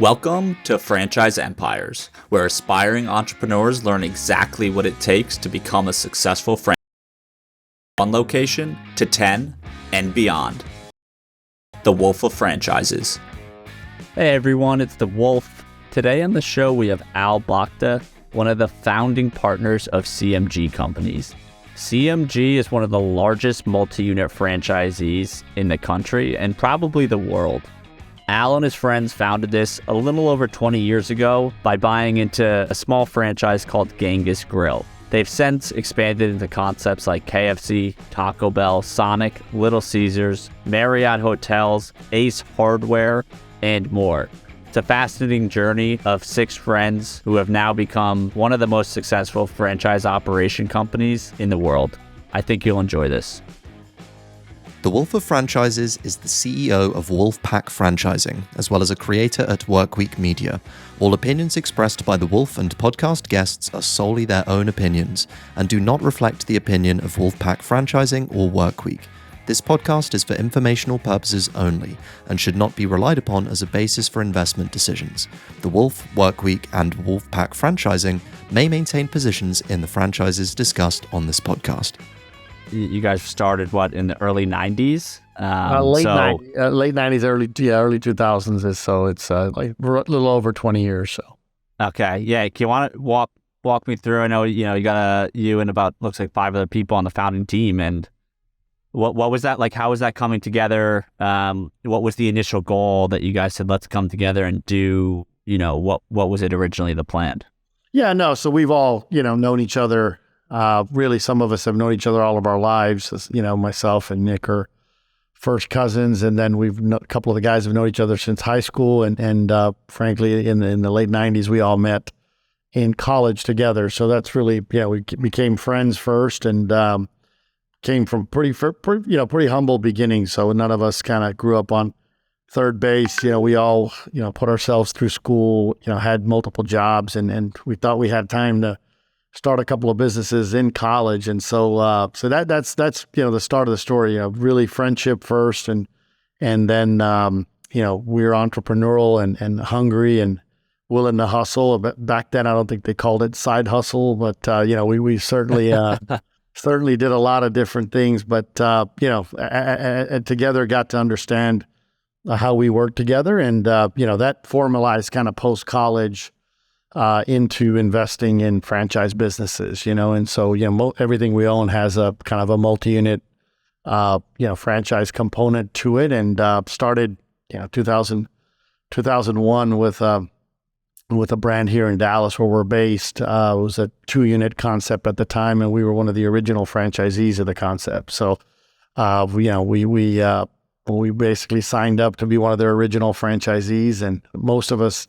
Welcome to Franchise Empires, where aspiring entrepreneurs learn exactly what it takes to become a successful franchise from 1 location to 10 and beyond. The Wolf of Franchises. Hey everyone, it's the Wolf. Today on the show we have Bhakta, one of the founding partners of CMG Companies. CMG is one of the largest multi-unit franchisees in the country and probably the world. Al and his friends founded this a little over 20 years ago by buying into a small franchise called Genghis Grill. They've since expanded into concepts like KFC, Taco Bell, Sonic, Little Caesars, Marriott Hotels, Ace Hardware, and more. It's a fascinating journey of 6 friends who have now become one of the most successful franchise operation companies in the world. I think you'll enjoy this. The Wolf of Franchises is the CEO of Wolfpack Franchising, as well as a creator at Workweek Media. All opinions expressed by the Wolf and podcast guests are solely their own opinions and do not reflect the opinion of Wolfpack Franchising or Workweek. This podcast is for informational purposes only and should not be relied upon as a basis for investment decisions. The Wolf, Workweek, and Wolfpack Franchising may maintain positions in the franchises discussed on this podcast. You guys started, in the early 90s? Late 90s, early 2000s. So it's like a little over 20 years. So. Okay. Yeah. Can you want to walk me through? I know, you and about, looks like 5 other people on the founding team. And what was that like? How was that coming together? What was the initial goal that you guys said, let's come together and do, what was it originally the plan? Yeah, no. So we've all, known each other. Really, some of us have known each other all of our lives. Myself and Nick are first cousins, and then a couple of the guys have known each other since high school, and frankly, in the late '90s, we all met in college together. So that's really, we became friends first, and came from pretty humble beginnings. So none of us kind of grew up on third base. We all put ourselves through school. Had multiple jobs, and we thought we had time to start a couple of businesses in college. And so that's the start of the story, really friendship first. And then, we were entrepreneurial and hungry and willing to hustle. But back then, I don't think they called it side hustle, but, we certainly, certainly did a lot of different things, but, together got to understand how we work together. And, that formalized kind of post-college into investing in franchise businesses, and so, everything we own has a kind of a multi-unit, franchise component to it, and started, 2001 with a brand here in Dallas where we're based. It was a 2-unit concept at the time, and we were one of the original franchisees of the concept. So, we basically signed up to be one of their original franchisees, and most of us,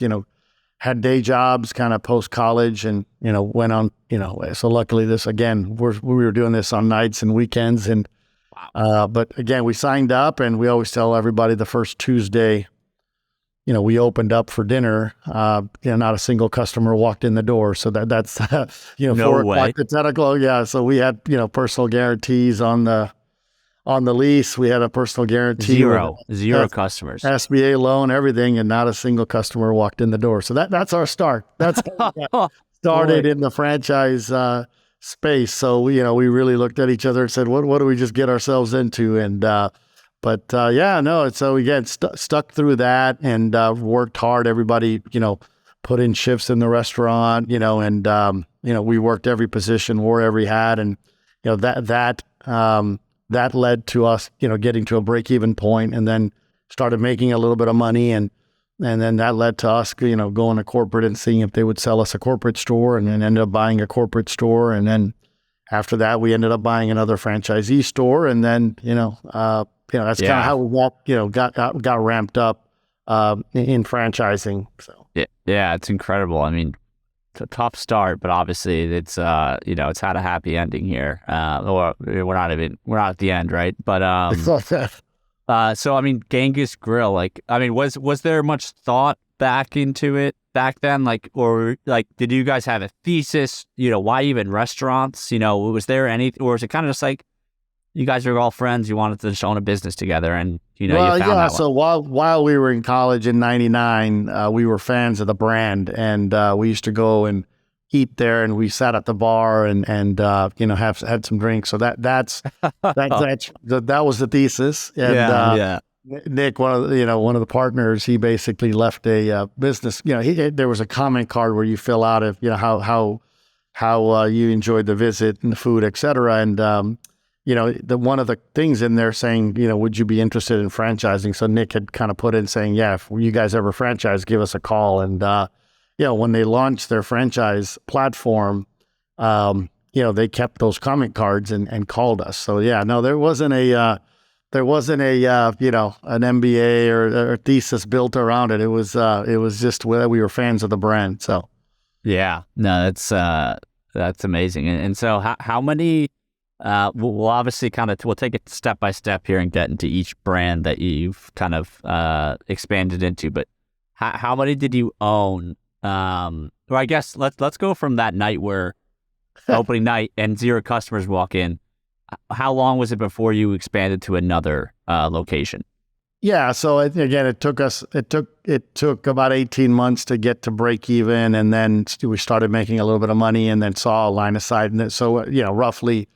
had day jobs kind of post-college and, went on, so luckily we were doing this on nights and weekends. And, but again, we signed up, and we always tell everybody the first Tuesday, we opened up for dinner, not a single customer walked in the door. So that's, No 4 way. o'clock to 10 o'clock. Yeah. So we had, personal guarantees on the lease. We had a personal guarantee. Zero customers. SBA loan, everything, and not a single customer walked in the door. So that's our start. That's how we got started in the franchise space. So we really looked at each other and said, what do we just get ourselves into? And so we stuck through that and worked hard. Everybody, put in shifts in the restaurant, and we worked every position, wore every hat, and that led to us, getting to a break-even point, and then started making a little bit of money. And then that led to us, going to corporate and seeing if they would sell us a corporate store, and then ended up buying a corporate store. And then after that, we ended up buying another franchisee store. And then, that's kind of how we got ramped up in franchising. So Yeah, it's incredible. I mean, it's a tough start, but obviously it's it's had a happy ending here. Or we're not at the end, right? But so I mean, Genghis Grill, was there much thought back into it back then? Or did you guys have a thesis? Why even restaurants? Was there any, or is it kind of just you guys are all friends. You wanted to just own a business together, and you know, Well, you found yeah. that So while we were in college in '99, we were fans of the brand, and we used to go and eat there, and we sat at the bar and you know had some drinks. So that was the thesis. And yeah. Nick, one of the partners, he basically left a business. You know, there was a comment card where you fill out if you know how you enjoyed the visit and the food, et cetera. And you know, one of the things in there saying, you know, would you be interested in franchising? So Nick had kind of put in saying, yeah, if you guys ever franchise, give us a call. And you know, when they launched their franchise platform, you know, they kept those comment cards and called us. So yeah, no, there wasn't a you know, an MBA or thesis built around it. It was just where we were fans of the brand. So Yeah, no, that's amazing. And so how many? We'll obviously we'll take it step by step here and get into each brand that you've kind of expanded into. But how many did you own? Or I guess let's go from that night where opening night and 0 customers walk in. How long was it before you expanded to another location? yeah, so again, it took about 18 months to get to break even, and then we started making a little bit of money, and then saw a line of sight, and so you know, roughly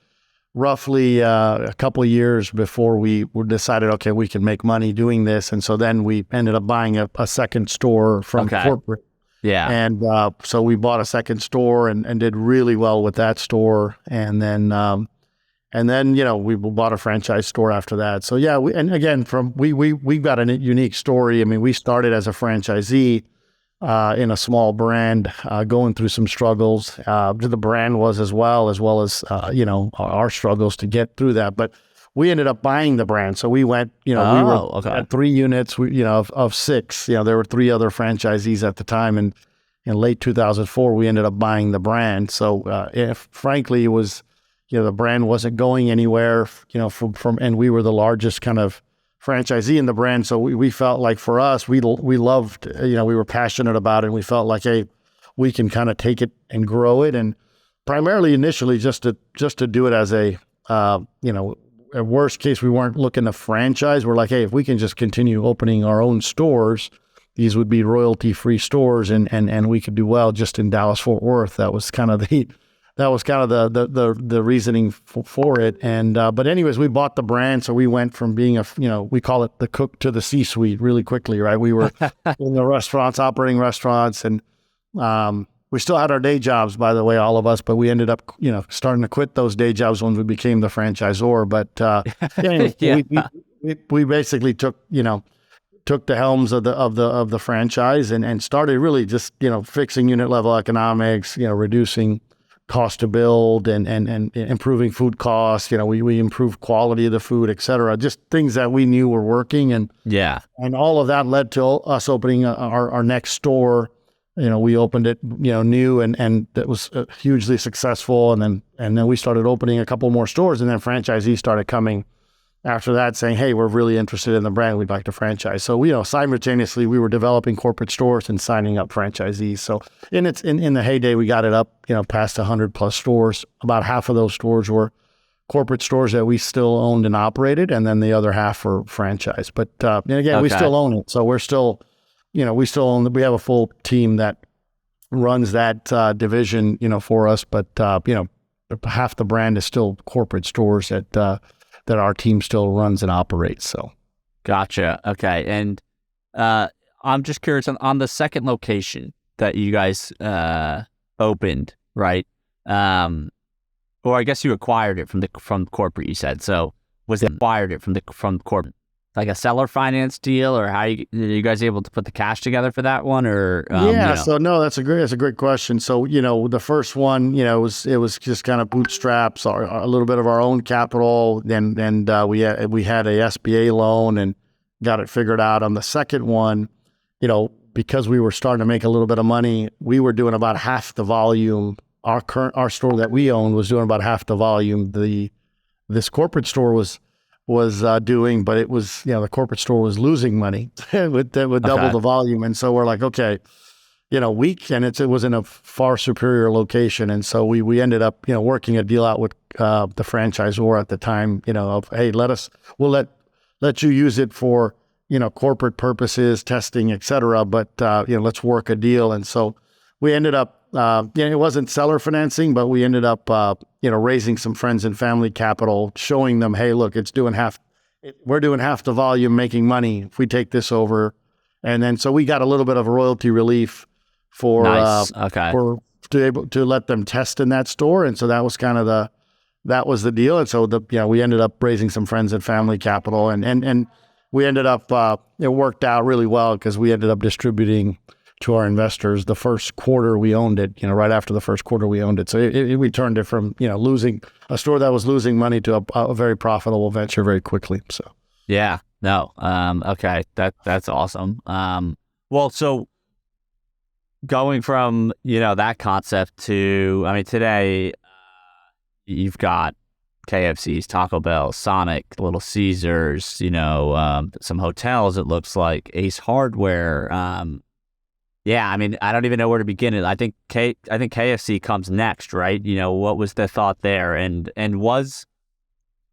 a couple of years before we decided, okay, we can make money doing this. And so then we ended up buying a second store from corporate. Yeah. And so we bought a second store and did really well with that store. And then, you know, we bought a franchise store after that. So yeah, we got a unique story. I mean, we started as a franchisee in a small brand, going through some struggles. The brand was as well as you know, our struggles to get through that. But we ended up buying the brand. So we went, you know, we were at 3 units, you know, of 6. You know, there were 3 other franchisees at the time, and in late 2004, we ended up buying the brand. So frankly, it was, you know, the brand wasn't going anywhere. You know, and we were the largest kind of franchisee in the brand. So we felt like for us, we loved, you know, we were passionate about it, and we felt like, hey, we can kind of take it and grow it. And primarily initially just to do it as a, you know, at worst case, we weren't looking to franchise. We're like, hey, if we can just continue opening our own stores, these would be royalty-free stores, and we could do well just in Dallas-Fort Worth. That was kind of the reasoning for it. And but anyways, we bought the brand, so we went from being you know, we call it the cook to the C-suite really quickly, right? We were in the restaurants, operating restaurants, and we still had our day jobs, by the way, all of us, but we ended up, you know, starting to quit those day jobs when we became the franchisor. But anyway, we basically took the helms of the franchise and started really just, you know, fixing unit level economics, you know, reducing cost to build and improving food costs. You know, we improved quality of the food, et cetera, just things that we knew were working. And all of that led to us opening our next store. You know, we opened it, you know, new, and it was hugely successful. And then we started opening a couple more stores, and then franchisees started coming after that saying, hey, we're really interested in the brand. We'd like to franchise. So, you know, simultaneously we were developing corporate stores and signing up franchisees. So in the heyday, we got it up, you know, past 100 plus stores. About half of those stores were corporate stores that we still owned and operated, and then the other half were franchise. But and again, we still own it. So we're still, you know, we have a full team that runs that division, you know, for us. But you know, half the brand is still corporate stores that our team still runs and operates. So, gotcha. Okay, and I'm just curious on the second location that you guys opened, right? Or I guess you acquired it from corporate. You said so. Was it acquired it from corporate? Like a seller finance deal, or are you guys able to put the cash together for that one, or you know? So no, that's a great question. So, you know, the first one, you know, it was just kind of bootstraps, a little bit of our own capital, and we had a SBA loan and got it figured out. On the second one, you know, because we were starting to make a little bit of money, we were doing about half the volume. Our store that we owned was doing about half the volume this corporate store was doing, but it was, you know, the corporate store was losing money with double the volume. And so we're like, okay, week, and it was in a far superior location. And so we ended up, working a deal out with the franchisor at the time, of, hey, we'll let you use it for, corporate purposes, testing, et cetera. But, let's work a deal. And so we ended up, it wasn't seller financing, but we ended up, raising some friends and family capital, showing them, hey, look, we're doing half the volume, making money if we take this over. And then, so we got a little bit of royalty relief for to let them test in that store. And so that was kind of that was the deal. And so we ended up raising some friends and family capital, and we ended up, it worked out really well because we ended up distributing to our investors the first quarter we owned it, right after the first quarter we owned it. So we turned it from, losing a store that was losing money to a very profitable venture very quickly. So, yeah, no. Okay. That's awesome. Well, so going from, that concept to, today you've got KFC's, Taco Bell, Sonic, Little Caesars, some hotels, it looks like, Ace Hardware. Yeah, I don't even know where to begin it. I think KFC comes next, right? What was the thought there? And was,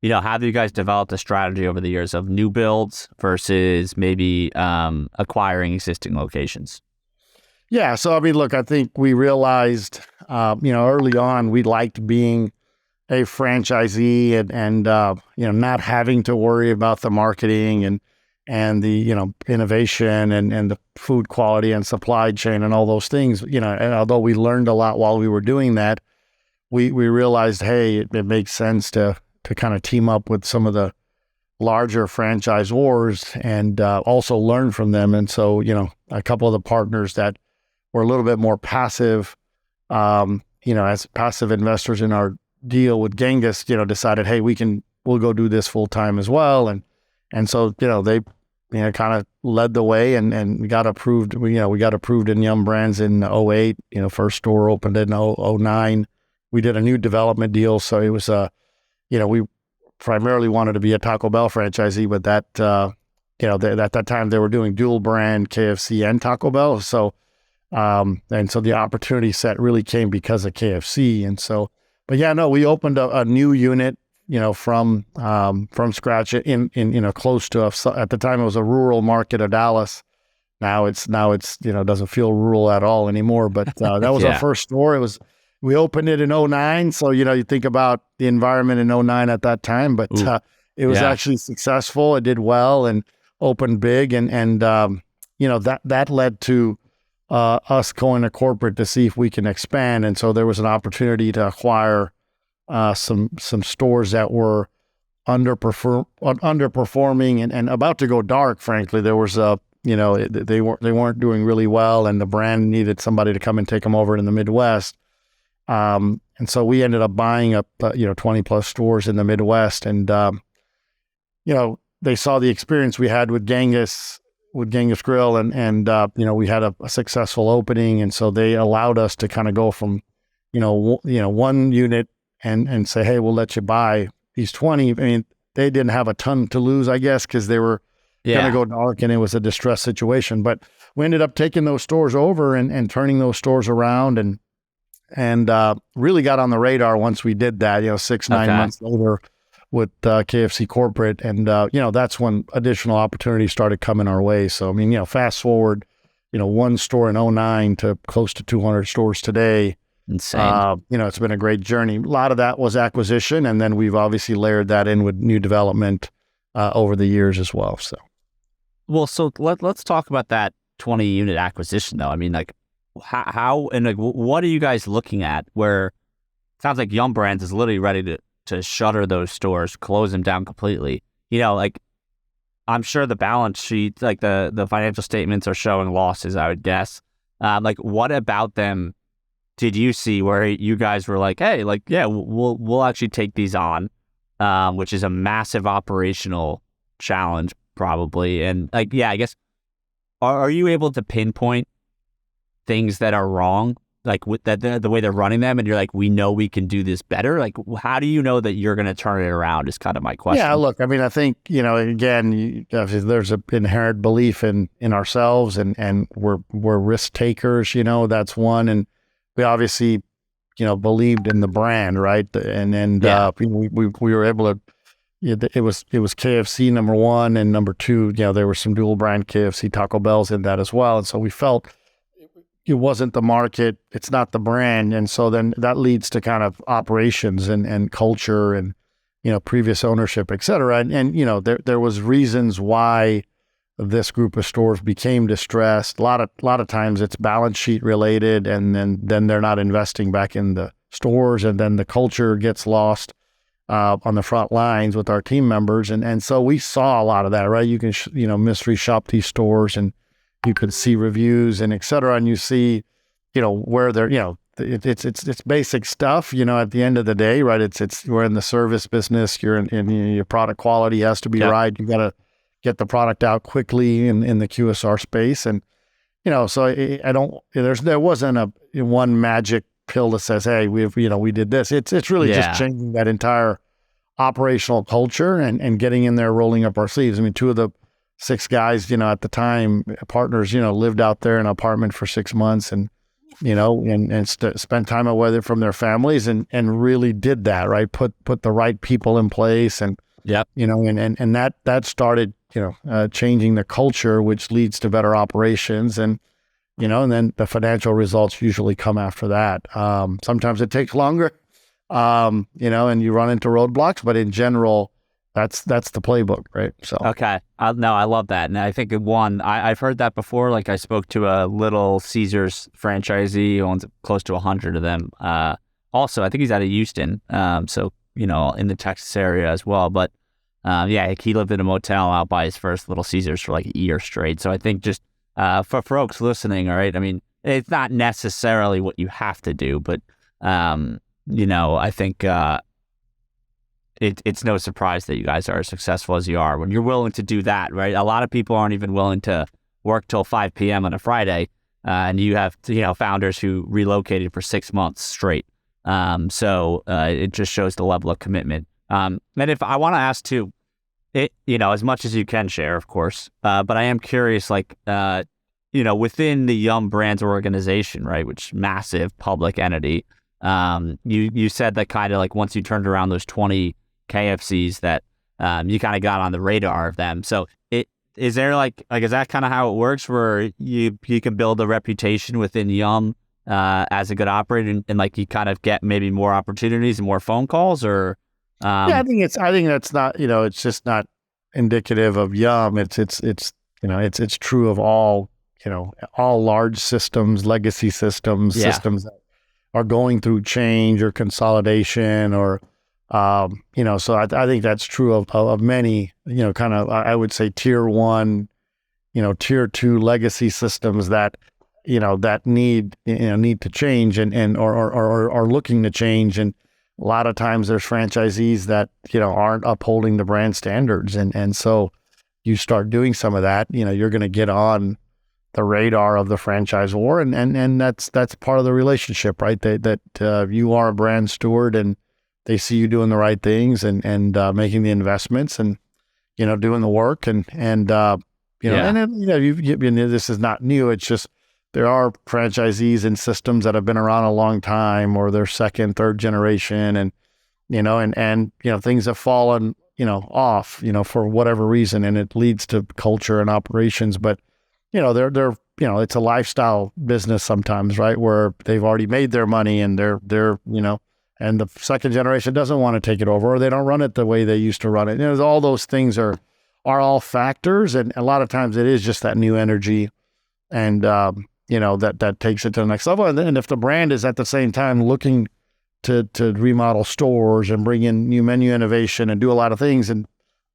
have you guys developed a strategy over the years of new builds versus maybe acquiring existing locations? Yeah. So, look, I think we realized, early on, we liked being a franchisee and not having to worry about the marketing and the, innovation and the food quality and supply chain and all those things, and although we learned a lot while we were doing that, we realized, hey, it makes sense to kind of team up with some of the larger franchisors and also learn from them. And so, a couple of the partners that were a little bit more passive, as passive investors in our deal with Genghis, decided, hey, we'll go do this full time as well. And so, they, kind of led the way and we got approved. We got approved in Yum Brands in 2008, first store opened in 2009. We did a new development deal. So it was we primarily wanted to be a Taco Bell franchisee, but that, at that time they were doing dual brand KFC and Taco Bell. So, and so the opportunity set really came because of KFC. And so, but yeah, no, we opened a new unit, from scratch in close to us. At the time it was a rural market of Dallas. Now it's, doesn't feel rural at all anymore, but, that was our first store. We opened it in 2009. So, you think about the environment in 2009 at that time, but, it was actually successful. It did well and opened big. And that led to, us going to corporate to see if we can expand. And so there was an opportunity to acquire some stores that were underperforming and about to go dark. Frankly, there was they weren't doing really well, and the brand needed somebody to come and take them over in the Midwest. And so we ended up buying up 20 plus stores in the Midwest, and they saw the experience we had with Genghis Grill, and we had a successful opening, and so they allowed us to kind of go from one unit and say, hey, we'll let you buy these 20. They didn't have a ton to lose, I guess, because they were going to go dark and it was a distressed situation. But we ended up taking those stores over and turning those stores around and really got on the radar once we did that. 6-9 months later with KFC corporate, and that's when additional opportunities started coming our way. So fast forward, one store in 2009 to close to 200 stores today. Insane. It's been a great journey. A lot of that was acquisition, and then we've obviously layered that in with new development over the years as well. So, so let's talk about that 20 unit acquisition though. How and what are you guys looking at? Where it sounds like Yum Brands is literally ready to shutter those stores, close them down completely. I'm sure the balance sheet, the financial statements are showing losses, I would guess. What about them did you see where you guys were like, hey, we'll actually take these on, which is a massive operational challenge probably. And I guess, are you able to pinpoint things that are wrong like with that the way they're running them, and you're like, we know we can do this better? Like, how do you know that you're going to turn it around? Is kind of my question. Yeah, look, I mean, I think, again, there's an inherent belief in ourselves, and we're risk takers. That's one, and we obviously, believed in the brand, right? And we were able to. It was KFC number one, and number two, there were some dual brand KFC Taco Bells in that as well, and so we felt it wasn't the market, it's not the brand, and so then that leads to kind of operations and culture and previous ownership, et cetera, and there was reasons why this group of stores became distressed. A lot of times it's balance sheet related, and then they're not investing back in the stores, and then the culture gets lost on the front lines with our team members. And so we saw a lot of that, right? You can, mystery shop these stores, and you can see reviews and et cetera. And you see, where they're, it's basic stuff, at the end of the day, right? We're in the service business. You're in your product quality has to be right. You got to get the product out quickly in the QSR space. And, so there wasn't a one magic pill that says, hey, we did this. It's really just changing that entire operational culture and getting in there, rolling up our sleeves. I mean, 2 of the 6 guys, at the time, partners, lived out there in an apartment for 6 months, and spent time away from their families, and really did that, right? Put the right people in place, and and that started changing the culture, which leads to better operations, and then the financial results usually come after that. Sometimes it takes longer, and you run into roadblocks, but in general, that's the playbook, right? So okay, no, I love that, and I think I've heard that before. Like, I spoke to a Little Caesars franchisee who owns close to 100 of them. Also, I think he's out of Houston, so in the Texas area as well. But he lived in a motel out by his first Little Caesars for like a year straight. So I think just for folks listening, all right, I mean, it's not necessarily what you have to do, but I think it's no surprise that you guys are as successful as you are when you're willing to do that, right? A lot of people aren't even willing to work till 5 p.m. on a Friday, and you have founders who relocated for 6 months straight. So it just shows the level of commitment. And if I want to ask too, as much as you can share, of course, but I am curious, like, within the Yum Brands organization, right, which massive public entity, you said that kind of like once you turned around those 20 KFCs that you kind of got on the radar of them. So is there like is that kind of how it works, where you can build a reputation within Yum as a good operator, and like you kind of get maybe more opportunities and more phone calls, or I think that's not, it's just not indicative of Yum. It's true of all large systems, legacy systems, systems that are going through change or consolidation, or so I think that's true of many, kind of, I would say tier 1, tier 2 legacy systems that that need to change and or are looking to change. And a lot of times there's franchisees that aren't upholding the brand standards, and so you start doing some of that, you're going to get on the radar of the franchisor, and that's part of the relationship, right? That you are a brand steward, and they see you doing the right things and making the investments, and doing the work, and this is not new. It's just there are franchisees and systems that have been around a long time, or they're second, third generation, and things have fallen off for whatever reason, and it leads to culture and operations. But they're it's a lifestyle business sometimes, right? Where they've already made their money, and they're and the second generation doesn't want to take it over, or they don't run it the way they used to run it. All those things are all factors, and a lot of times it is just that new energy, and that takes it to the next level. And then if the brand is at the same time looking to remodel stores and bring in new menu innovation and do a lot of things, and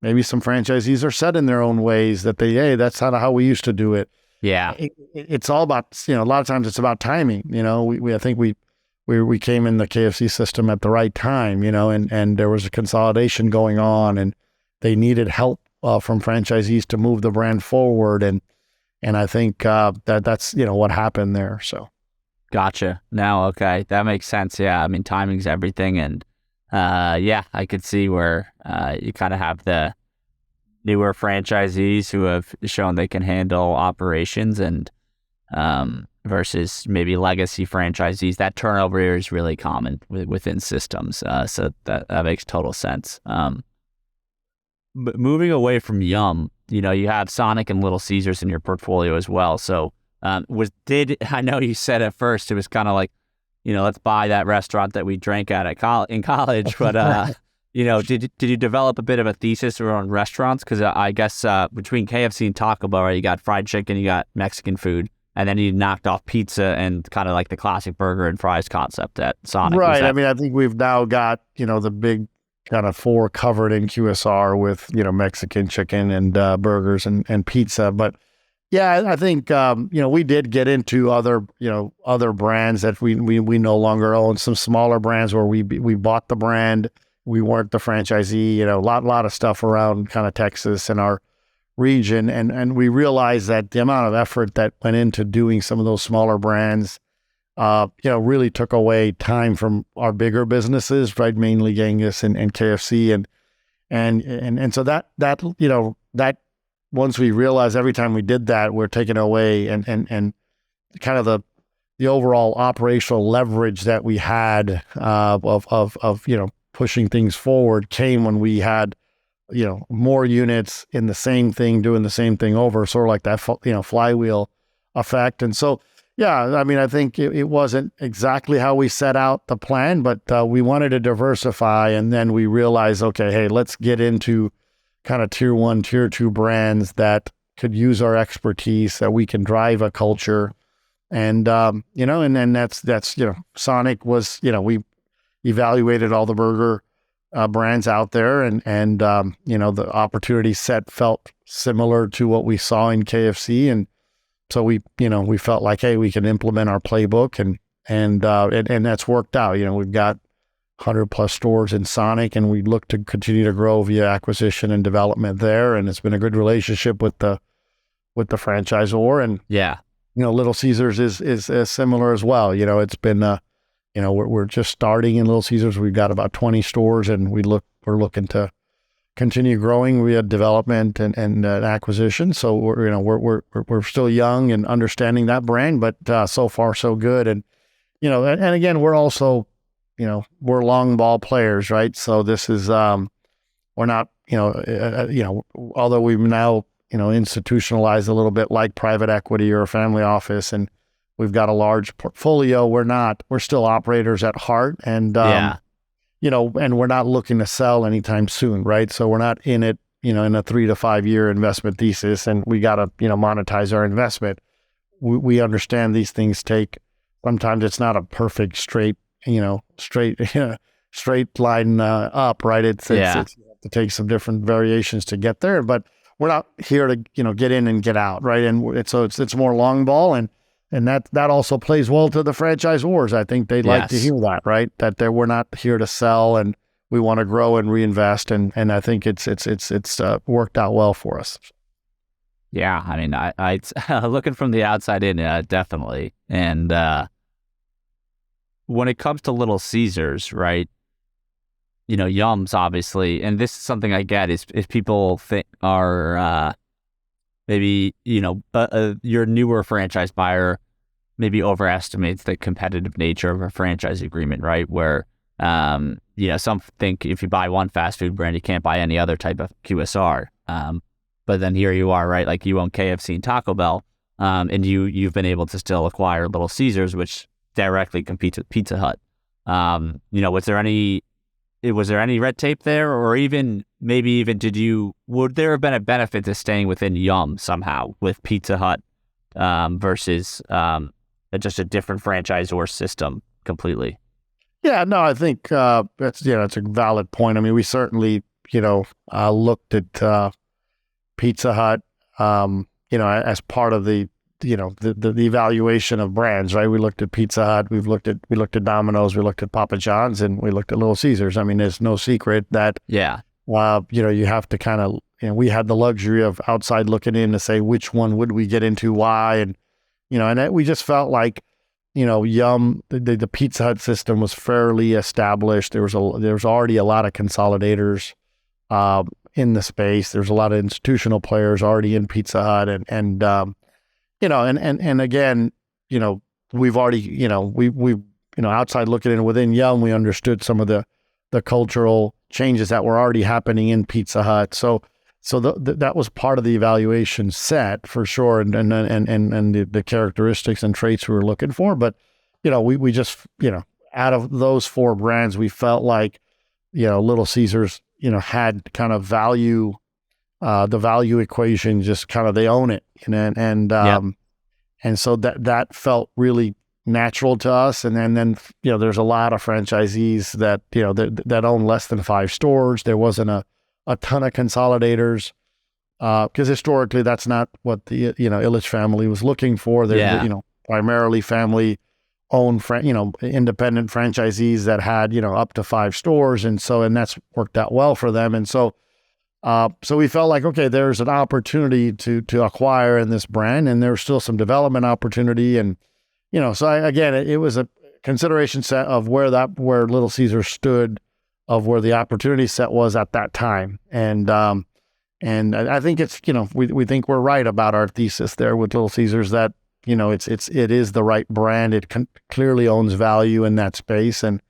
maybe some franchisees are set in their own ways that that's not how we used to do it. Yeah. It's all about, a lot of times it's about timing. I think we came in the KFC system at the right time, and there was a consolidation going on, and they needed help from franchisees to move the brand forward. And I think that's, what happened there. So. Gotcha. No, okay. That makes sense. Yeah. I mean, timing's everything. And yeah, I could see where you kind of have the newer franchisees who have shown they can handle operations and versus maybe legacy franchisees. That turnover here is really common within systems. So that makes total sense. But moving away from Yum, you have Sonic and Little Caesars in your portfolio as well. So I know you said at first it was kind of like, let's buy that restaurant that we drank at in college, but did you develop a bit of a thesis around restaurants? Because I guess between KFC and Taco Bell, right, you got fried chicken, you got Mexican food, and then you knocked off pizza and kind of like the classic burger and fries concept at Sonic. Right. I mean, I think we've now got, the big kind of 4 covered in QSR with, Mexican chicken and burgers and pizza. But yeah, I think, we did get into other brands that we no longer own, some smaller brands where we bought the brand. We weren't the franchisee, a lot of stuff around kind of Texas and our region. And we realized that the amount of effort that went into doing some of those smaller brands, really took away time from our bigger businesses, right? Mainly Genghis and KFC. And so that once we realized every time we did that, we're taking away and kind of the overall operational leverage that we had of pushing things forward came when we had more units in the same thing, doing the same thing over, sort of like that flywheel effect. And so yeah, I mean, I think it wasn't exactly how we set out the plan, but we wanted to diversify, and then we realized, okay, hey, let's get into kind of tier 1, tier 2 brands that could use our expertise, that we can drive a culture. And, and then that's Sonic was, we evaluated all the burger brands out there, and the opportunity set felt similar to what we saw in KFC. And so we felt like, hey, we can implement our playbook, and that's worked out. We've got 100+ stores in Sonic, and we look to continue to grow via acquisition and development there. And it's been a good relationship with the franchisor. And yeah, Little Caesars is similar as well. It's been we're just starting in Little Caesars. We've got about 20 stores, and we're looking to continue growing. We had development and acquisition. So we're still young and understanding that brand, but so far so good. And and again, we're also we're long ball players, right? So this is we're not although we've now institutionalized a little bit like private equity or a family office, and we've got a large portfolio. We're still operators at heart, and and we're not looking to sell anytime soon, right? So we're not in it, in a 3 to 5 year investment thesis, and we got to, monetize our investment. We understand these things sometimes it's not a perfect straight line up, right? It's you have to take some different variations to get there, but we're not here to, get in and get out, right? And it's more long ball, and that also plays well to the franchisors. I think they'd like to hear that, right? That we're not here to sell, and we want to grow and reinvest. And I think it's worked out well for us. Yeah. I mean, I looking from the outside in, definitely. And when it comes to Little Caesars, right? Yums, obviously, and this is something I get is if people are maybe, your newer franchise buyer maybe overestimates the competitive nature of a franchise agreement, right? Where, some think if you buy one fast food brand, you can't buy any other type of QSR. But then here you are, right? Like you own KFC and Taco Bell, and you've been able to still acquire Little Caesars, which directly competes with Pizza Hut. Was there any red tape there, or would there have been a benefit to staying within Yum somehow with Pizza Hut versus just a different franchisor system completely? Yeah, no, I think that's a valid point. I mean, we certainly looked at Pizza Hut as part of the evaluation of brands, right? We looked at Pizza Hut, we looked at Domino's, we looked at Papa John's, and we looked at Little Caesars. I mean, there's no secret that you have to kind of we had the luxury of outside looking in to say which one would we get into, why, and we just felt like Yum, the Pizza Hut system was fairly established. There was already a lot of consolidators in the space. There's a lot of institutional players already in Pizza Hut, and again, we've already, we outside looking in within Yum, we understood some of the cultural changes that were already happening in Pizza Hut. So that was part of the evaluation set for sure, and the characteristics and traits we were looking for. But we just out of those four brands, we felt like Little Caesars had kind of value, the value equation, just kind of they own it, and so that felt really natural to us. And then there's a lot of franchisees that that own less than 5 stores. There wasn't a ton of consolidators because historically that's not what the Illich family was looking for. They're primarily family owned independent franchisees that had up to 5 stores, and that's worked out well for them. And so we felt like, okay, there's an opportunity to acquire in this brand, and there's still some development opportunity. And again, it was a consideration set of where Little Caesars stood, of where the opportunity set was at that time. And I think it's, we think we're right about our thesis there with Little Caesars, that, it is the right brand. It clearly owns value in that space. And,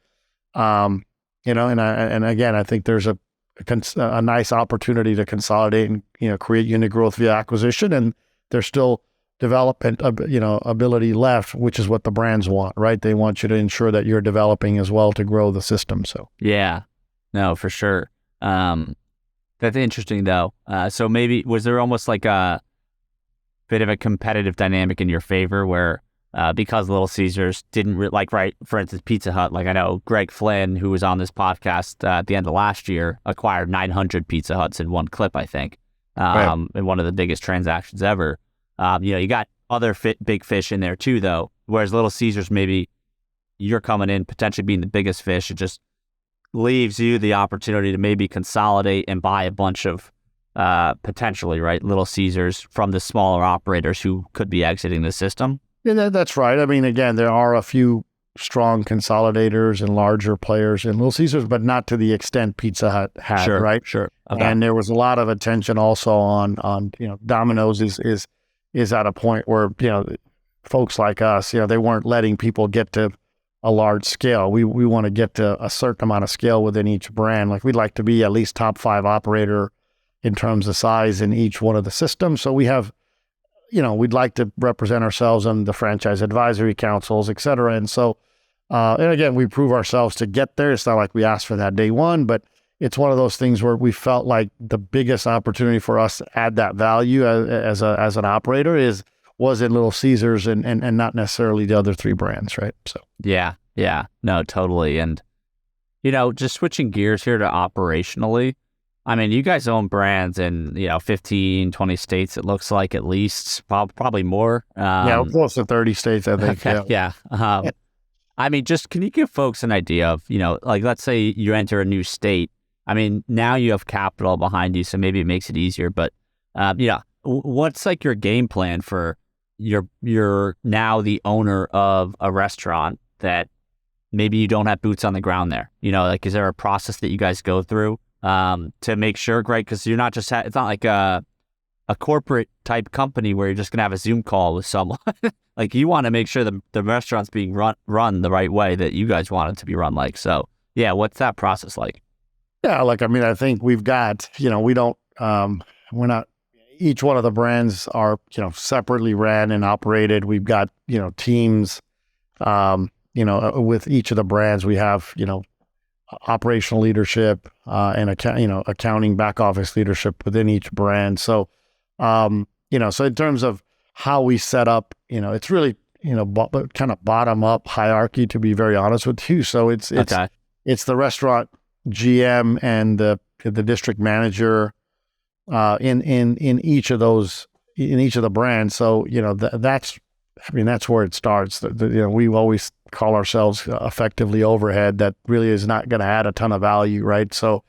and again, I think there's a nice opportunity to consolidate and, create unit growth via acquisition. And there's still development, ability left, which is what the brands want, right? They want you to ensure that you're developing as well to grow the system. So yeah, no, for sure. That's interesting though. So maybe was there almost like a bit of a competitive dynamic in your favor where because Little Caesars didn't right, for instance, Pizza Hut, like I know Greg Flynn, who was on this podcast at the end of last year, acquired 900 Pizza Huts in one clip, I think, in one of the biggest transactions ever. You got other big fish in there too, though. Whereas Little Caesars, maybe you're coming in potentially being the biggest fish. It just leaves you the opportunity to maybe consolidate and buy a bunch of potentially, right, Little Caesars from the smaller operators who could be exiting the system. Yeah, that's right. I mean, again, there are a few strong consolidators and larger players in Little Caesars, but not to the extent Pizza Hut had, right? Sure. Okay. And there was a lot of attention also on Domino's is at a point where, folks like us, they weren't letting people get to a large scale. We want to get to a certain amount of scale within each brand. Like we'd like to be at least top 5 operator in terms of size in each one of the systems. So we have, we'd like to represent ourselves on the franchise advisory councils, et cetera. And so, and again, we prove ourselves to get there. It's not like we asked for that day one, but it's one of those things where we felt like the biggest opportunity for us to add that value as an operator was in Little Caesars and not necessarily the other 3 brands, right? So yeah, no, totally. And just switching gears here to operationally, I mean, you guys own brands in 15, 20 states. It looks like, at least probably more. Close to 30 states, I think. Okay, yeah. I mean, just can you give folks an idea of like let's say you enter a new state. I mean, now you have capital behind you, so maybe it makes it easier. But what's like your game plan for you're now the owner of a restaurant that maybe you don't have boots on the ground there? Like, is there a process that you guys go through to make sure, right? Because you're not just it's not like a corporate type company where you're just gonna have a Zoom call with someone. Like, you want to make sure the restaurant's being run the right way that you guys want it to be run like. So yeah, what's that process like? Yeah, I think we've got, we don't, we're not, each one of the brands are, separately ran and operated. We've got, teams, with each of the brands, we have, operational leadership, and accounting, back office leadership within each brand. So, so in terms of how we set up, it's really, kind of bottom up hierarchy, to be very honest with you. So it's the restaurant GM and the district manager in each of the brands. So that's where it starts. We always call ourselves effectively overhead. That really is not going to add a ton of value, right? So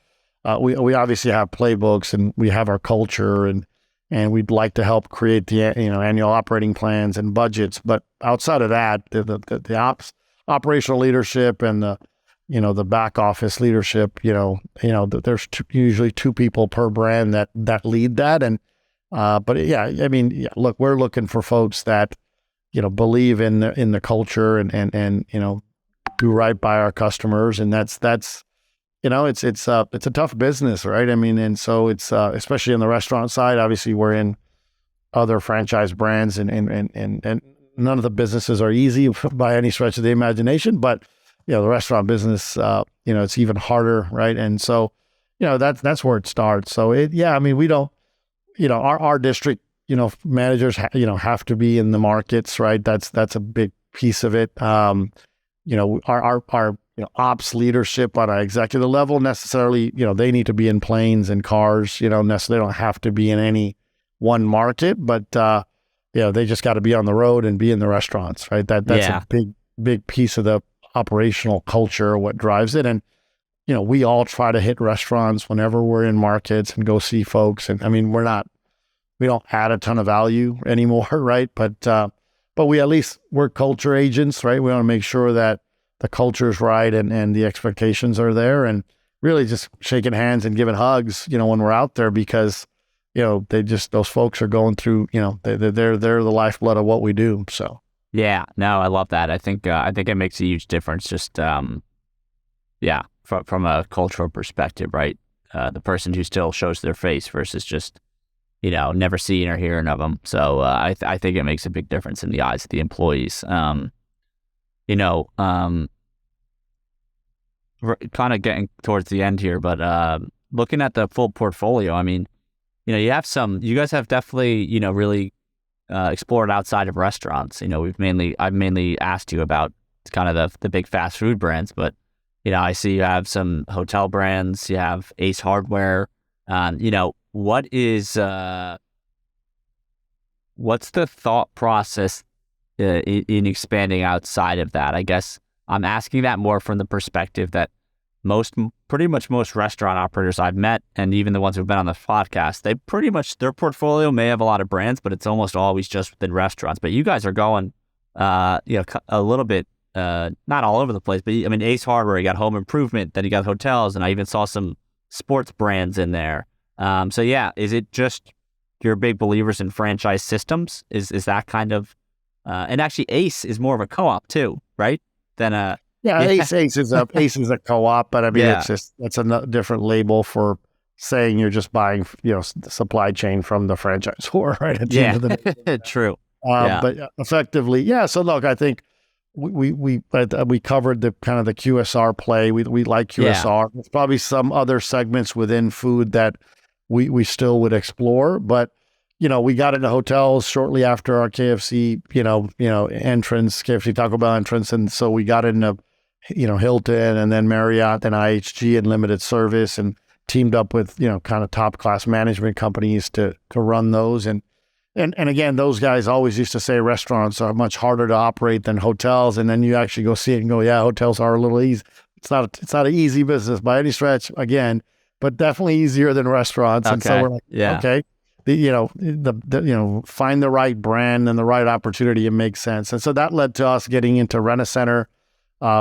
we obviously have playbooks and we have our culture and and we'd like to help create the annual operating plans and budgets. But outside of that, the operational leadership and the back office leadership, there's usually two people per brand that lead that. And but yeah, I mean, yeah, look, we're looking for folks that believe in the culture and do right by our customers, and that's it's a tough business, right? I mean, and so it's especially on the restaurant side. Obviously, we're in other franchise brands, and none of the businesses are easy by any stretch of the imagination. But the restaurant business, it's even harder, right? And so, that's where it starts. So I mean, we don't, our district, managers, have to be in the markets, right? That's a big piece of it. Our ops leadership on an executive level necessarily, they need to be in planes and cars, necessarily don't have to be in any one market, but, they just got to be on the road and be in the restaurants, right? That's a big piece of the operational culture, what drives it. And, we all try to hit restaurants whenever we're in markets and go see folks. And I mean, we don't add a ton of value anymore, right? But we're culture agents, right? We want to make sure that the culture is right and the expectations are there, and really just shaking hands and giving hugs, when we're out there, because, those folks are going through, they're the lifeblood of what we do. So. Yeah, no, I love that. I think it makes a huge difference. Just, from a cultural perspective, right? The person who still shows their face versus just, never seeing or hearing of them. So I think it makes a big difference in the eyes of the employees. Kind of getting towards the end here, but looking at the full portfolio, I mean, you guys have definitely, really explored outside of restaurants. I've mainly asked you about kind of the big fast food brands, but, I see you have some hotel brands, you have Ace Hardware. What is, what's the thought process in expanding outside of that? I guess I'm asking that more from the perspective that pretty much most restaurant operators I've met, and even the ones who've been on the podcast, they pretty much, their portfolio may have a lot of brands, but it's almost always just within restaurants. But you guys are going, a little bit, not all over the place, but I mean, Ace Hardware, you got home improvement, then you got hotels, and I even saw some sports brands in there. So yeah, is it just you're big believers in franchise systems? Is that kind of, and actually Ace is more of a co-op too, right? Ace is a co-op, but I mean, that's a different label for saying you're just buying, the supply chain from the franchisor, right? At the end of the day. True. But effectively, so look, I think we covered the kind of the QSR play. We like QSR. There's probably some other segments within food that we still would explore, but we got into hotels shortly after our KFC, entrance, KFC Taco Bell entrance, and so we got into Hilton and then Marriott and IHG and limited service, and teamed up with kind of top class management companies to run those. And again, those guys always used to say restaurants are much harder to operate than hotels. And then you actually go see it and go, yeah, hotels are a little easy. It's not an easy business by any stretch, again, but definitely easier than restaurants. Okay. And so we're like, okay, find the right brand and the right opportunity. It makes sense. And so that led to us getting into Rent-A-Center,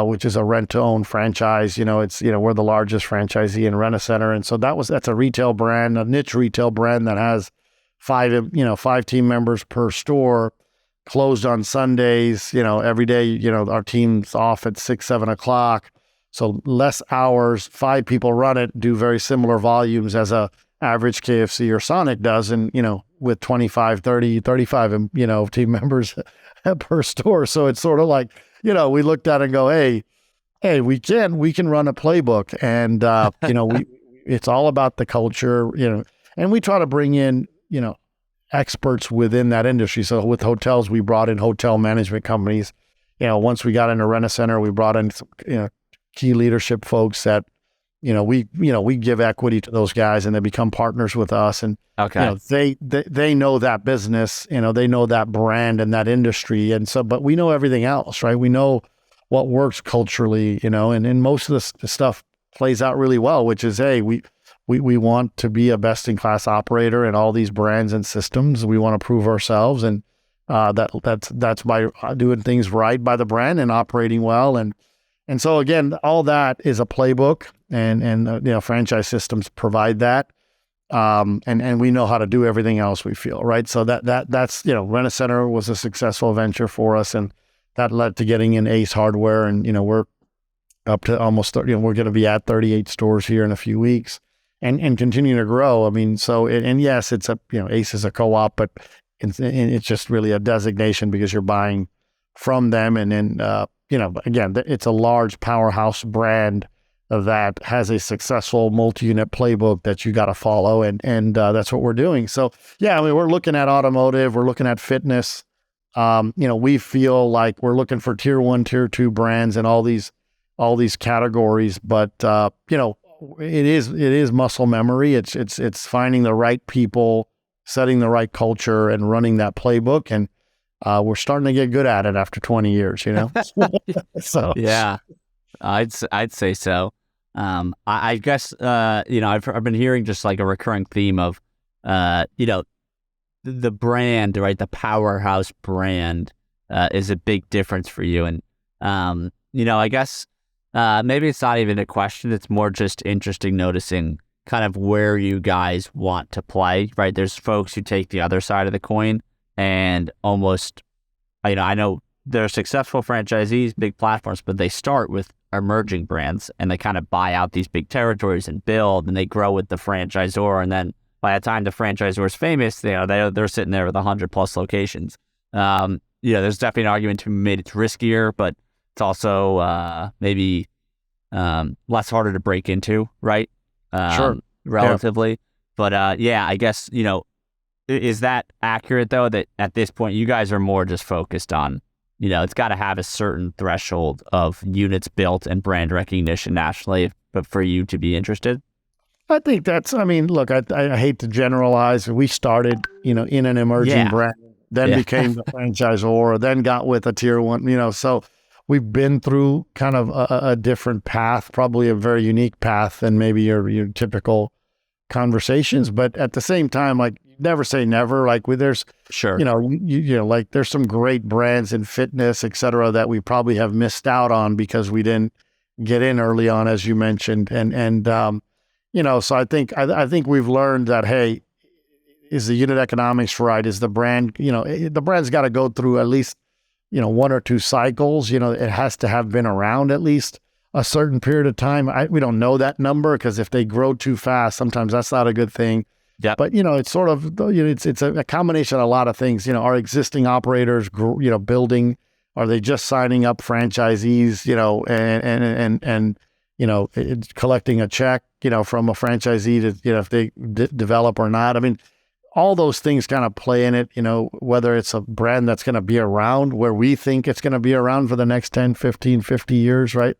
which is a rent-to-own franchise. We're the largest franchisee in Rent-A-Center. And so that's a retail brand, a niche retail brand that has five team members per store, closed on Sundays, every day, our team's off at 6, 7 o'clock. So less hours, 5 people run it, do very similar volumes as a average KFC or Sonic does. And, with 25, 30, 35, team members per store. So it's sort of like, we looked at it and go, hey, we can run a playbook, and, it's all about the culture, and we try to bring in, experts within that industry. So with hotels, we brought in hotel management companies. Once we got into Rent-A-Center, we brought in some, key leadership folks that, we give equity to those guys, and they become partners with us. And, they know that business, they know that brand and that industry. And so, but we know everything else, right? We know what works culturally, and most of the stuff plays out really well, which is, hey, we want to be a best-in-class operator in all these brands and systems. We want to prove ourselves, and that's by doing things right by the brand and operating well. And so again, all that is a playbook, and franchise systems provide that. And we know how to do everything else, we feel, right? So that's Rent-A-Center was a successful venture for us, and that led to getting in Ace Hardware, and we're up to almost 30, we're going to be at 38 stores here in a few weeks, and continuing to grow. I mean, so yes, it's Ace is a co-op, but it's just really a designation because you're buying from them, and then again, it's a large powerhouse brand that has a successful multi-unit playbook that you got to follow, and that's what we're doing. So yeah, I mean, we're looking at automotive, we're looking at fitness. We feel like we're looking for tier 1, tier 2 brands and all these categories, but it is muscle memory. It's finding the right people, setting the right culture, and running that playbook, and we're starting to get good at it after 20 years. So yeah, I'd say so. I guess I've been hearing just like a recurring theme of the brand, right? The powerhouse brand is a big difference for you, and I guess maybe it's not even a question. It's more just interesting noticing kind of where you guys want to play, right? There's folks who take the other side of the coin and almost, I know they're successful franchisees, big platforms, but they start with emerging brands and they kind of buy out these big territories and build, and they grow with the franchisor. And then by the time the franchisor is famous, they're sitting there with 100+ locations. There's definitely an argument to be made. It's riskier, but it's also maybe less harder to break into, right? Sure. Relatively. Yeah. But I guess, is that accurate though, that at this point you guys are more just focused on, it's got to have a certain threshold of units built and brand recognition nationally, but for you to be interested? I think look, I hate to generalize. We started, in an emerging brand, then became the franchisor, then got with a tier 1, so we've been through kind of a different path, probably a very unique path than maybe your typical conversations. But at the same time, like, never say never. Like, there's, sure, like there's some great brands in fitness, et cetera, that we probably have missed out on because we didn't get in early on, as you mentioned. So I think we've learned that, hey, is the unit economics right? Is the brand, the brand's got to go through at least, 1 or 2 cycles. It has to have been around at least a certain period of time. We don't know that number, because if they grow too fast, sometimes that's not a good thing. Yeah. But, it's sort of, it's a combination of a lot of things. Are existing operators, building, are they just signing up franchisees, and collecting a check, from a franchisee to, if they develop or not. I mean, all those things kind of play in it, whether it's a brand that's going to be around where we think it's going to be around for the next 10, 15, 50 years, right?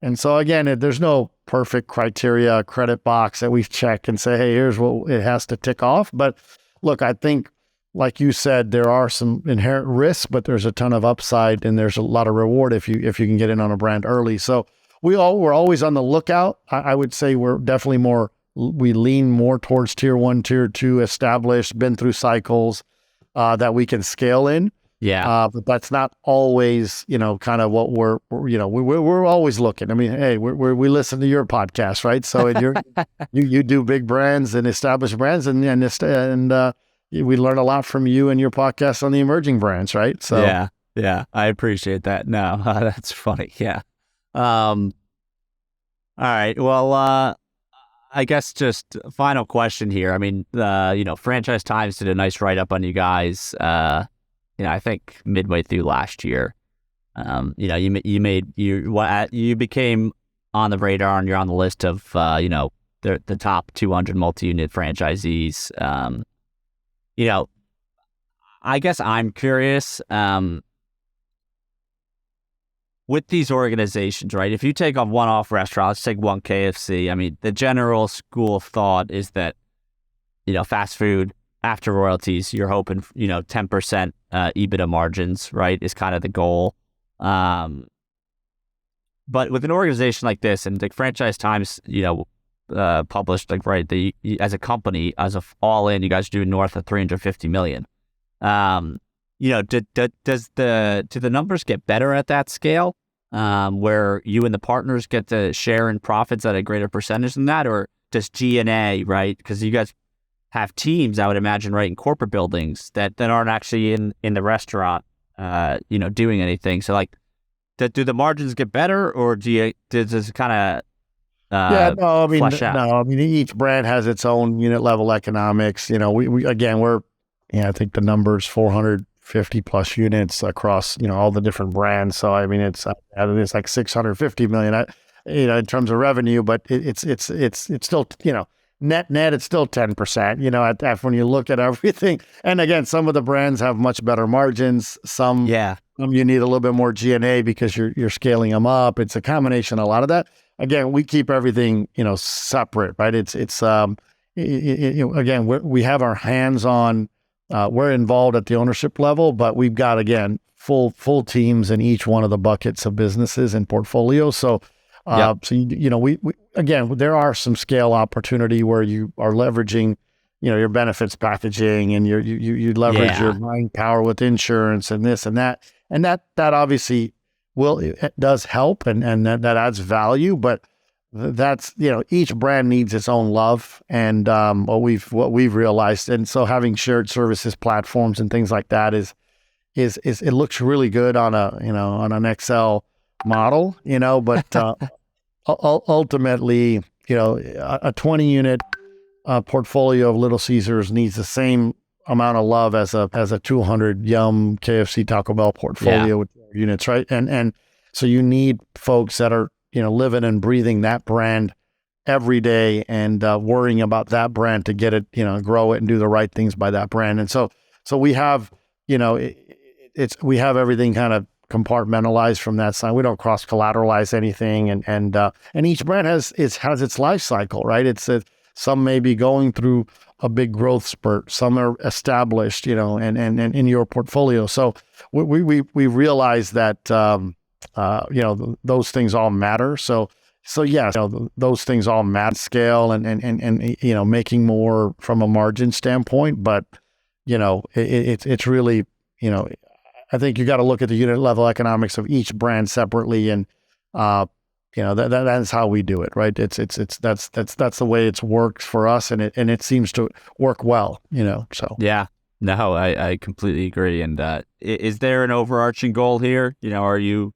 And so again, there's no perfect criteria, credit box that we check and say, hey, here's what it has to tick off. But look, I think, like you said, there are some inherent risks, but there's a ton of upside, and there's a lot of reward if you can get in on a brand early. So we're always on the lookout. I would say we're definitely we lean more towards tier 1, tier 2, established, been through cycles that we can scale in. Yeah. But that's not always, kind of what we're always looking. I mean, hey, we listen to your podcast, right? So you do big brands and established brands, and we learn a lot from you and your podcast on the emerging brands, right? So yeah, I appreciate that. No, that's funny. Yeah. All right. Well, I guess just final question here. I mean, Franchise Times did a nice write-up on you guys, I think midway through last year. You became on the radar, and you're on the list of, the top 200 multi-unit franchisees. I guess I'm curious, with these organizations, right? If you take a one-off restaurant, let's take one KFC. I mean, the general school of thought is that, fast food after royalties, you're hoping, 10% EBITDA margins, right, is kind of the goal. But with an organization like this, and like Franchise Times, published, like, right, as a company, all in, you guys do north of 350 million. Do the numbers get better at that scale, where you and the partners get to share in profits at a greater percentage than that, or does G&A, right? Because you guys have teams, I would imagine, right, in corporate buildings that aren't actually in the restaurant, doing anything. So, like, do the margins get better, or does it kind of flesh out? No, I mean, each brand has its own unit level economics. I think the number's 450 plus units across, all the different brands. So, I mean, it's like 650 million, in terms of revenue, but it's still, net, it's still 10%, when you look at everything. And again, some of the brands have much better margins. Some you need a little bit more G&A because you're scaling them up. It's a combination of a lot of that. Again, we keep everything, separate, right? Again, we have our hands on, we're involved at the ownership level, but we've got, again, full teams in each one of the buckets of businesses and portfolios. So, we again, there are some scale opportunity where you are leveraging, your benefits packaging, and you leverage your buying power with insurance and this and that, and that obviously it does help, and that adds value, but that's, each brand needs its own love, and what we've realized, and so having shared services platforms and things like that is it looks really good on on an Excel model, but ultimately, a 20 unit portfolio of Little Caesars needs the same amount of love as a 200 Yum, KFC, Taco Bell portfolio with units, right? And so you need folks that are, living and breathing that brand every day, and worrying about that brand to get it, grow it and do the right things by that brand. And so we have, we have everything kind of compartmentalized from that side. We don't cross collateralize anything, and each brand has its life cycle, right? Some may be going through a big growth spurt, some are established, and in your portfolio. So we realize that those things all matter. So yes, those things all matter, scale and making more from a margin standpoint. But it's really, I think you got to look at the unit level economics of each brand separately, and that's how we do it, right? That's the way it's worked for us, and it seems to work well, So yeah, no, I completely agree. And is there an overarching goal here? Are you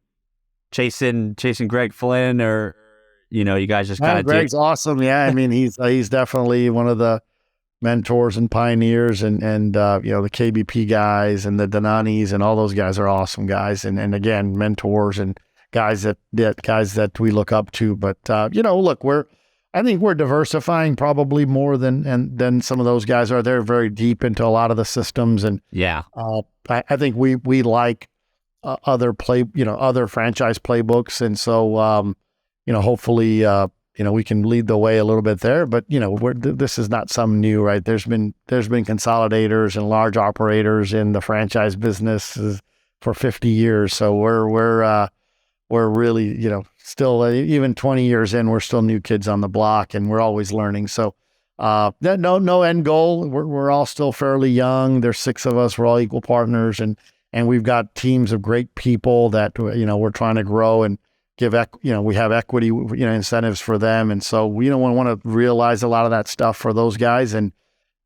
chasing Greg Flynn, or you guys just kind of? Greg's awesome. Yeah, I mean, he's definitely one of the mentors and pioneers, and the KBP guys and the Dananis and all those guys are awesome guys, and again, mentors and guys that we look up to. But look, I think we're diversifying probably more than some of those guys are. They're very deep into a lot of the systems, and I think we like other franchise playbooks, and so hopefully we can lead the way a little bit there. But this is not something new, right? There's been consolidators and large operators in the franchise business for 50 years. So we're really, still, even 20 years in, we're still new kids on the block, and we're always learning. So no end goal. We're all still fairly young. There's 6 of us. We're all equal partners, and we've got teams of great people that we're trying to grow and give. We have equity, incentives for them, and so we don't want to realize a lot of that stuff for those guys. And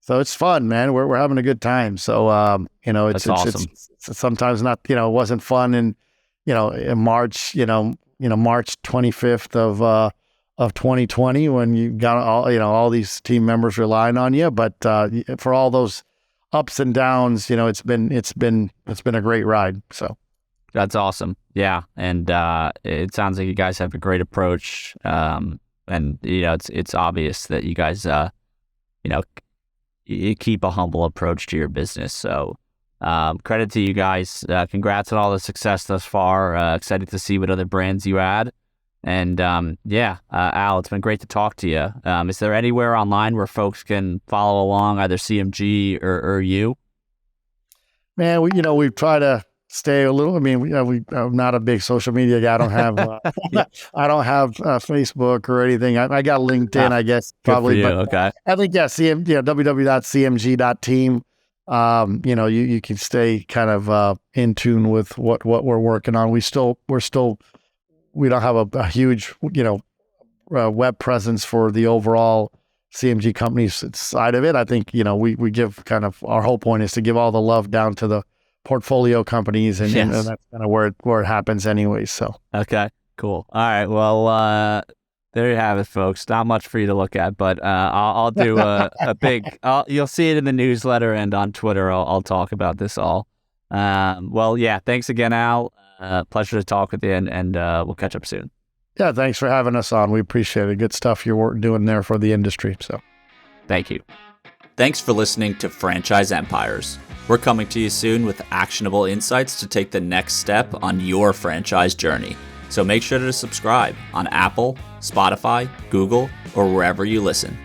so it's fun, man. We're having a good time. So it's awesome. It's sometimes not. It wasn't fun in March. March 25th of 2020, when you got all these team members relying on you. But for all those ups and downs, it's been a great ride. So that's awesome. Yeah, and it sounds like you guys have a great approach. And it's obvious that you guys you keep a humble approach to your business. So credit to you guys. Congrats on all the success thus far. Excited to see what other brands you add. And Al, it's been great to talk to you. Is there anywhere online where folks can follow along, either CMG or you? Man, we try to stay a little. I mean, I'm not a big social media guy. I don't have I don't have Facebook or anything. I got LinkedIn, I guess, probably. Good for you. But Okay. I think www.cmg.team. You can stay kind of in tune with what we're working on. We don't have a huge web presence for the overall CMG Companies side of it. I think we give kind of, our whole point is to give all the love down to the portfolio companies, and that's kind of where it happens anyway. So Okay, cool. All right. Well, there you have it, folks. Not much for you to look at, but I'll do a big. You'll see it in the newsletter and on Twitter. I'll talk about this all. Well, yeah. Thanks again, Al. Pleasure to talk with you, and we'll catch up soon. yeah, thanks for having us on. We appreciate it. Good stuff you're doing there for the industry. So Thank you. Thanks for listening to Franchise Empires. We're coming to you soon with actionable insights to take the next step on your franchise journey. So make sure to subscribe on Apple, Spotify, Google, or wherever you listen.